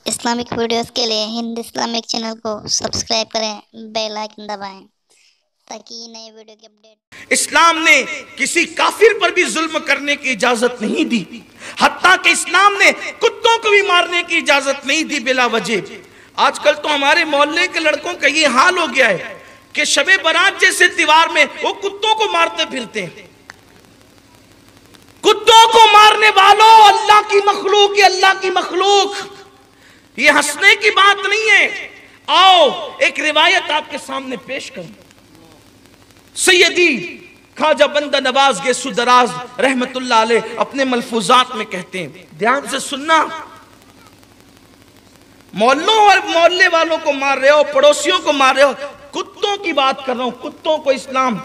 Islamic videos के लिए Hind Islamic channel को सब्सक्राइब करें, बेल आइकन दबाएं ताकि नए वीडियो की अपडेट। इस्लाम ने किसी काफिर पर भी जुल्म करने की इजाजत नहीं दी, हत्ता कि इस्लाम ने कुत्तों को भी मारने की इजाजत नहीं दी बिला वजह। आजकल तो हमारे मोहल्ले के लड़कों का ये हाल हो गया है कि शबे बारात जैसे त्योहार में वो कुत्तों को मारते फिरते हैं। कुत्तों को मारने वालों, अल्लाह की मखलूक, ये अल्लाह की मखलूक, ये हंसने की बात नहीं है। आओ एक रिवायत आपके सामने पेश करूं। सैयदी ख्वाजा बंदा नवाज गेसु दराज रहमतुल्लाह अलैह अपने मलफूजात में कहते हैं, ध्यान से सुनना। मोहल्लों और मोहल्ले वालों को मार रहे हो, पड़ोसियों को मार रहे हो, कुत्तों की बात कर रहा हूं। कुत्तों को इस्लाम,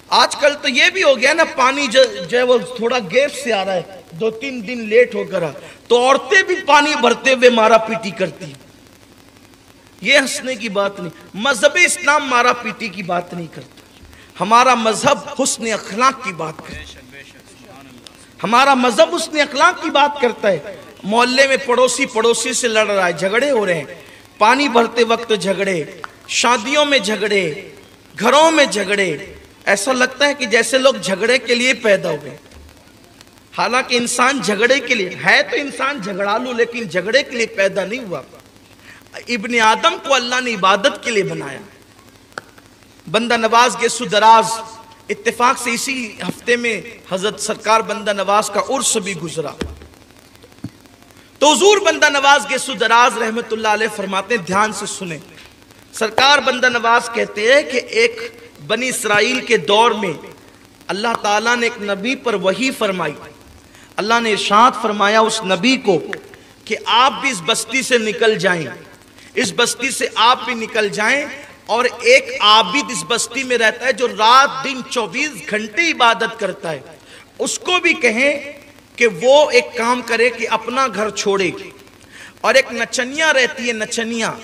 आजकल तो ये भी हो गया ना, पानी जो है वो थोड़ा गैप से आ रहा है, 2-3 दिन लेट होकर, तो औरतें भी पानी भरते हुए मारा पीटी करती। ये हंसने की बात नहीं। मजहब इस्लाम मारा पीटी की बात नहीं करता। हमारा मजहब हुस्न अखलाक की बात करता है। हमारा मजहब हुस्न अखलाक की बात करता है। मोहल्ले में पड़ोसी से लड़ रहा है, झगड़े हो रहे हैं, पानी भरते वक्त झगड़े, शादियों में झगड़े, घरों में झगड़े। ऐसा लगता है कि जैसे लोग झगड़े के लिए पैदा हुए, हालांकि इंसान झगड़े के लिए है, तो इंसान झगड़ालू, लेकिन झगड़े के लिए पैदा नहीं हुआ। इब्ने आदम को अल्लाह ने इबादत के लिए बनाया। बंदा नवाज गेसु दराज, इत्तेफाक से इसी हफ्ते में हजरत सरकार बंदा नवाज का उर्स भी गुजरा। तो हुजूर बंदा नवाज गेसु दराज रहमतुल्लाह अलैह फरमाते, ध्यान से सुने। सरकार बंदा नवाज कहते हैं कि एक बनी इसराइल के दौर में अल्लाह ताला ने एक नबी पर वही फरमाई। अल्लाह ने इरशाद फरमाया उस नबी को कि आप भी इस बस्ती से निकल जाएं, इस बस्ती से आप भी निकल जाएं, और एक आबिद इस बस्ती में रहता है जो रात दिन 24 घंटे इबादत करता है, उसको भी कहें कि वो एक काम करे कि अपना घर छोड़े। और एक नचनिया रहती है, नचनिया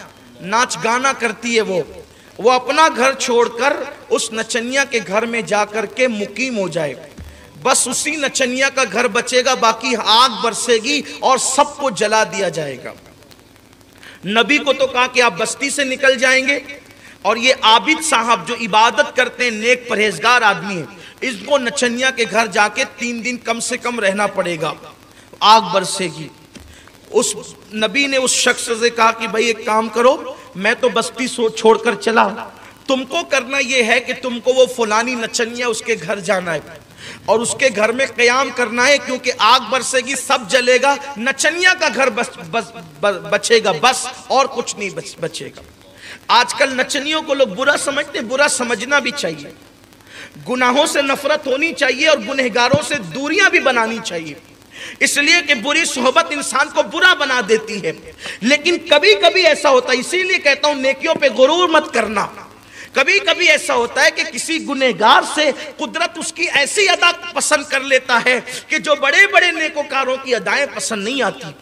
नाच गाना करती है, वो अपना घर छोड़कर उस नचनिया के घर में जाकर के मुकीम हो जाए। बस उसी नचनिया का घर बचेगा, बाकी आग बरसेगी और सबको जला दिया जाएगा। नबी को तो कहा कि आप बस्ती से निकल जाएंगे, और ये आबिद साहब जो इबादत करते हैं, नेक परहेजगार आदमी है, इसको नचनिया के घर जाके 3 दिन कम से कम रहना पड़ेगा, आग बरसेगी। उस नबी ने उस शख्स से कहा कि भाई एक काम करो, मैं तो बस्ती छोड़कर चला, तुमको करना यह है कि तुमको वो फलानी नचनिया उसके घर जाना है और उसके घर में क़याम करना है, क्योंकि आग बरसेगी, सब जलेगा, नचनिया का घर बचेगा, बस और कुछ नहीं बचेगा। आजकल नचनियों को लोग बुरा समझते, बुरा समझना भी चाहिए। गुनाहों से नफरत होनी चाहिए और गुनहगारों से दूरियां भी बनानी चाहिए, इसलिए कि बुरी सोहबत इंसान को बुरा बना देती है। लेकिन कभी कभी ऐसा होता है, इसीलिए कहता हूं नेकियों पे गुरूर मत करना। कभी कभी ऐसा होता है कि किसी गुनहगार से कुदरत उसकी ऐसी अदा पसंद कर लेता है कि जो बड़े बड़े नेकोकारों की अदाएं पसंद नहीं आती।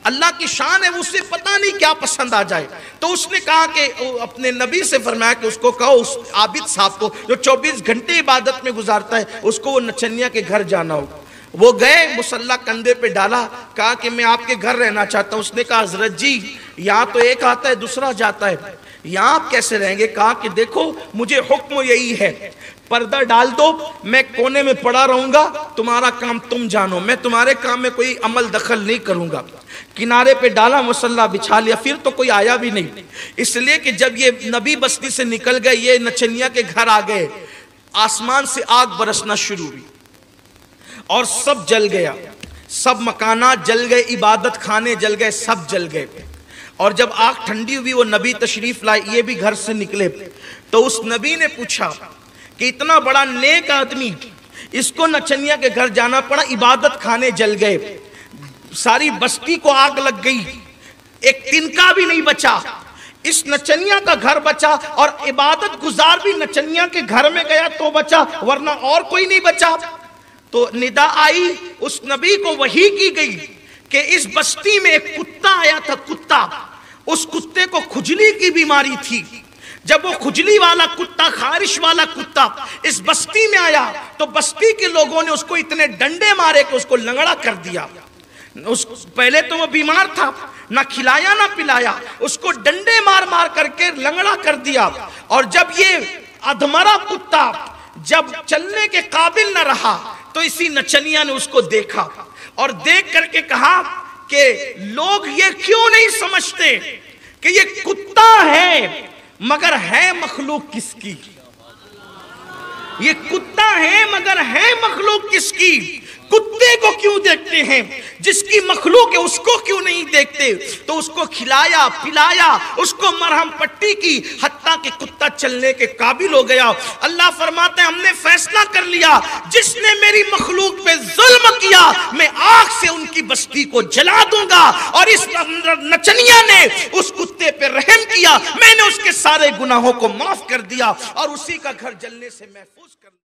अल्लाह की शान है, उससे पता नहीं क्या पसंद आ जाए। तो उसने कहा कि अपने नबी से फरमाया कि उसको कहो, उस आबिद साहब को जो 24 घंटे इबादत में गुजारता है, उसको वो नचनिया के घर जाना हो। वो गए, मुसल्ला कंधे पे डाला, कहा कि मैं आपके घर रहना चाहता हूँ। उसने कहा हजरत जी, यहाँ तो एक आता है दूसरा जाता है, यहाँ आप कैसे रहेंगे? कहा कि देखो मुझे हुक्म यही है, पर्दा डाल दो, मैं कोने में पड़ा रहूंगा, तुम्हारा काम तुम जानो, मैं तुम्हारे काम में कोई अमल दखल नहीं करूंगा। किनारे पे डाला, मुसल्ला बिछा लिया, फिर तो कोई आया भी नहीं। इसलिए कि जब ये नबी बस्ती से निकल गए, ये नचनिया के घर आ गए, आसमान से आग बरसना शुरू हुई और सब जल गया, सब मकानात जल गए, इबादत खाने जल गए, सब जल गए। और जब आग ठंडी हुई, वो नबी तशरीफ लाए, ये भी घर से निकले, तो उस नबी ने पूछा कि इतना बड़ा नेक आदमी, इसको नचनिया के घर जाना पड़ा, इबादत खाने जल गए, सारी बस्ती को आग लग गई, एक तिनका भी नहीं बचा, इस नचनिया का घर बचा, और इबादत गुजार भी नचनिया के घर में गया तो बचा, वरना और कोई नहीं बचा। तो निदा आई, उस नबी को वही की गई कि इस बस्ती में एक कुत्ता आया था, कुत्ता, उस कुत्ते को खुजली की बीमारी थी। जब वो खुजली वाला कुत्ता, खारिश वाला कुत्ता इस बस्ती में आया, तो बस्ती के लोगों ने उसको इतने डंडे मारे कि उसको लंगड़ा कर दिया। पहले तो वो बीमार था, نہ کھلایا نہ پلایا، اس کو ڈنڈے مار مار کر کے لنگڑا کر دیا. اور جب یہ ادھمرا کتا جب چلنے کے قابل نہ رہا تو اسی نچنیا نے اس کو دیکھا اور دیکھ کر کے کہا کہ لوگ یہ کیوں نہیں سمجھتے کہ یہ کتا ہے مگر ہے مخلوق کس کی؟ یہ کتا ہے مگر ہے مخلوق کس کی؟ کتے کو کیوں دیکھتے ہیں؟ جس کی مخلوق ہے اس کو کیوں نہیں دیکھتے؟ تو اس کو کھلایا پلایا، اس کو مرہم پٹی کی، حتیٰ کہ کتا چلنے کے قابل ہو گیا. اللہ فرماتے ہیں ہم نے فیصلہ کر لیا جس نے میری مخلوق پہ ظلم کیا میں آگ سے ان کی بستی کو جلا دوں گا، اور اس نچنیا نے اس کتے پہ رحم کیا، میں نے اس کے سارے گناہوں کو معاف کر دیا اور اسی کا گھر جلنے سے محفوظ کر